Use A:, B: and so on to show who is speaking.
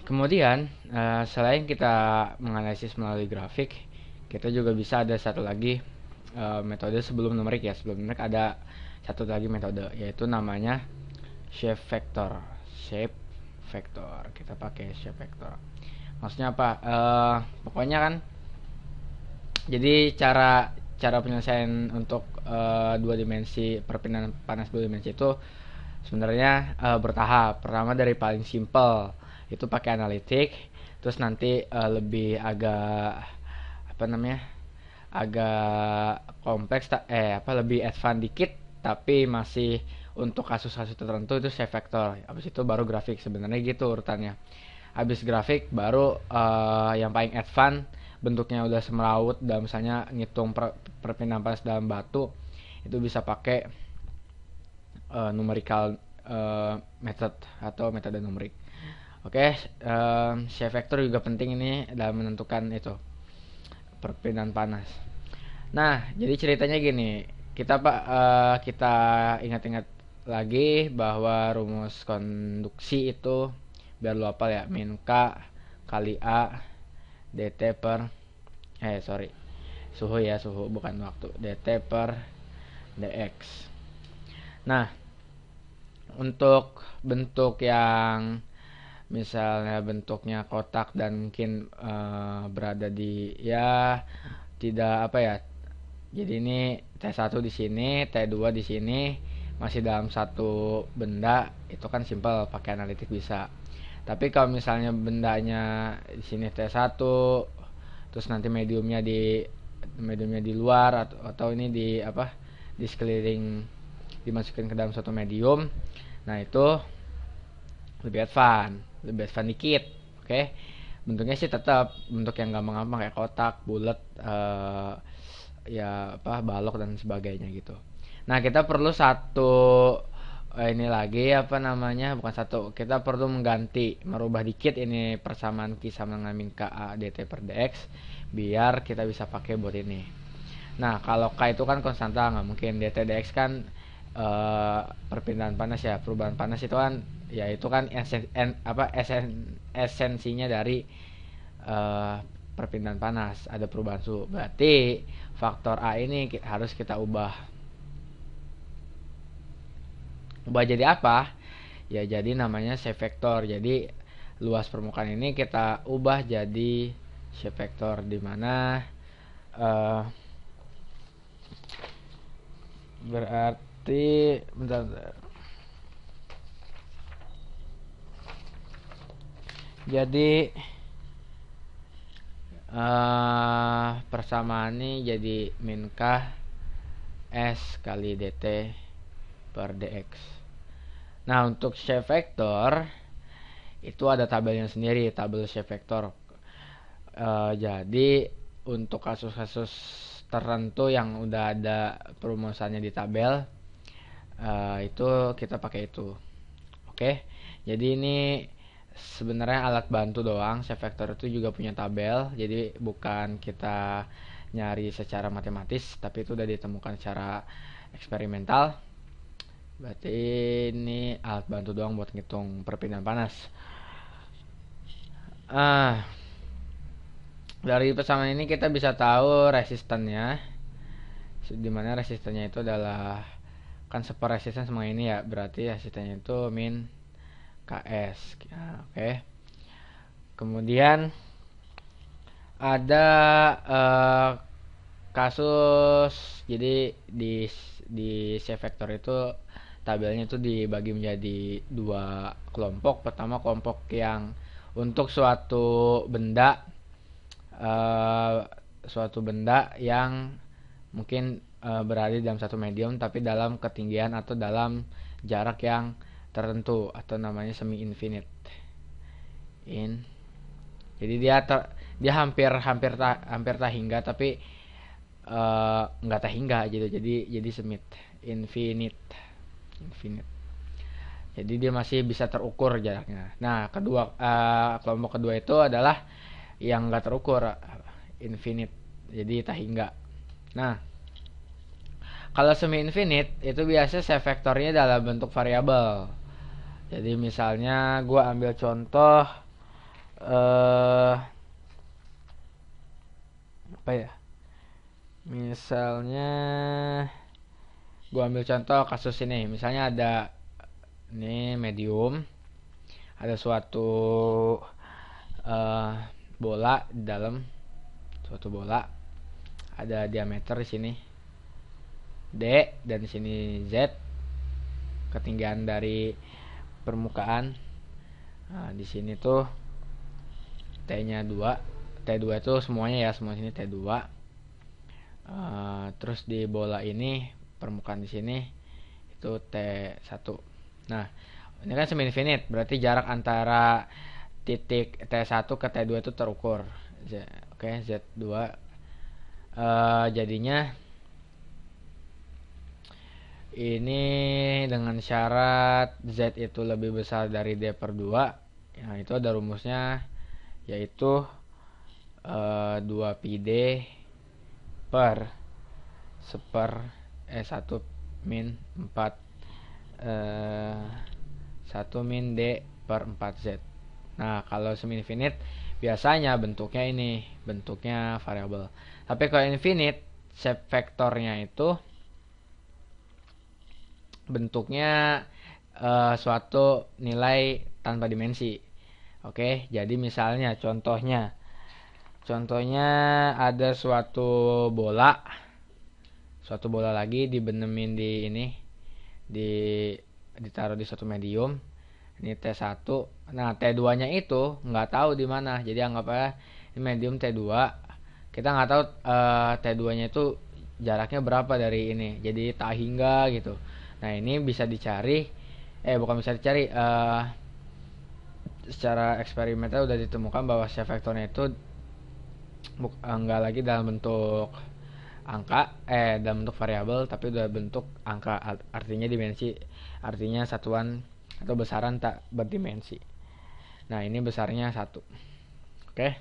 A: Kemudian selain kita menganalisis melalui grafik, kita juga bisa ada satu lagi metode sebelum numerik ya. Sebelum numerik ada satu lagi metode, yaitu namanya shape vector. Shape vector. Kita pakai shape vector. Maksudnya apa? Pokoknya kan, jadi cara cara penyelesaian untuk dua dimensi, perpindahan panas dua dimensi itu sebenarnya bertahap. Pertama dari paling simple itu pakai analitik, terus nanti lebih agak apa namanya, agak kompleks, lebih advance dikit, tapi masih untuk kasus-kasus tertentu itu shape vector. Habis itu baru grafik, sebenarnya gitu urutannya. Habis grafik baru yang paling advance, bentuknya udah semeraut, dan misalnya ngitung perpindahan panas dalam batu, itu bisa pakai numerical method atau metode numerik. Oke, shape vector juga penting ini dalam menentukan itu perpindahan panas. Nah, jadi ceritanya gini, kita ingat-ingat lagi bahwa rumus konduksi itu biar lu hafal ya, min K kali A dt per suhu ya, suhu bukan waktu, dt per dx. Nah, untuk bentuk yang misalnya bentuknya kotak dan mungkin berada di, ya, tidak apa ya, jadi ini T1 di sini, T2 di sini, masih dalam satu benda, itu kan simple pakai analitik bisa. Tapi kalau misalnya bendanya di sini T1, terus nanti mediumnya di luar, atau ini di apa, di sekeliling, dimasukin ke dalam suatu medium, nah itu lebih advance dikit. Oke, bentuknya sih tetap bentuk yang gampang-gampang kayak kotak, bulat, ya apa, balok dan sebagainya gitu. Nah, kita perlu satu ini lagi, apa namanya, bukan satu, kita perlu merubah dikit ini persamaan Q sama dengan min Ka dt per dx biar kita bisa pakai buat ini. Nah, kalau K itu kan konstanta, nggak mungkin. Dt dx kan perpindahan panas ya, perubahan panas itu kan, ya itu kan esensinya dari perpindahan panas, ada perubahan suhu. Berarti faktor A ini harus kita ubah jadi apa? Ya jadi namanya shape vector. Jadi luas permukaan ini kita ubah jadi shape vector, di mana berarti bentar. Jadi persamaan ini jadi min K S kali dt per dx. Nah, untuk shape vector itu ada tabelnya sendiri, tabel shape vector. Jadi untuk kasus-kasus tertentu yang udah ada perumusannya di tabel, itu kita pakai itu. Oke, jadi ini sebenarnya alat bantu doang. Shape vector itu juga punya tabel, jadi bukan kita nyari secara matematis, tapi itu udah ditemukan secara eksperimental. Berarti ini alat bantu doang buat ngitung perpindahan panas. Dari persamaan ini kita bisa tahu resistannya, dimana resistannya itu adalah kan resisten sama ini ya, berarti resistannya itu min Ks. Oke. Kemudian ada kasus, jadi di shape vector itu tabelnya itu dibagi menjadi dua kelompok. Pertama, kelompok yang untuk suatu benda yang mungkin berada dalam satu medium tapi dalam ketinggian atau dalam jarak yang tertentu, atau namanya semi infinite. Jadi dia hampir tak hingga, tapi nggak tak hingga gitu. Jadi semi infinite. Jadi dia masih bisa terukur jaraknya. Nah, kelompok kedua itu adalah yang nggak terukur, infinite, jadi tak hingga. Nah, kalau semi infinite itu biasanya shape vectornya dalam bentuk variabel. Jadi misalnya gue ambil contoh apa ya, misalnya gua ambil contoh kasus ini, misalnya ada ini medium, ada suatu bola di dalam suatu bola, ada diameter di sini D dan di sini Z, ketinggian dari permukaan. Nah, di sini tuh T-nya 2. T2 itu semuanya ya, semua sini T2. Terus di bola ini permukaan di sini itu T1. Nah, ini kan semi infinite, berarti jarak antara titik T1 ke T2 itu terukur. Oke, Z2. Jadinya ini dengan syarat Z itu lebih besar dari D per 2. Nah, itu ada rumusnya, yaitu 2πD per 1 min 4 1 min D per 4Z. Nah, kalau semi infinite biasanya bentuknya ini, bentuknya variabel. Tapi kalau infinite, shape vektornya itu bentuknya suatu nilai tanpa dimensi. Oke, jadi misalnya contohnya ada suatu bola lagi dibenemin di ini, ditaruh di suatu medium. Ini T1. Nah, T2 nya itu nggak tahu di mana, jadi anggap aja ini medium T2. Kita nggak tahu T2 nya itu jaraknya berapa dari ini, jadi tak hingga gitu. Nah, ini bisa dicari, bukan bisa dicari, secara eksperimental udah ditemukan bahwa shape vektornya itu enggak lagi dalam bentuk angka, dalam bentuk variabel, tapi udah bentuk angka, artinya dimensi, artinya satuan atau besaran tak berdimensi. Nah, ini besarnya 1. Oke.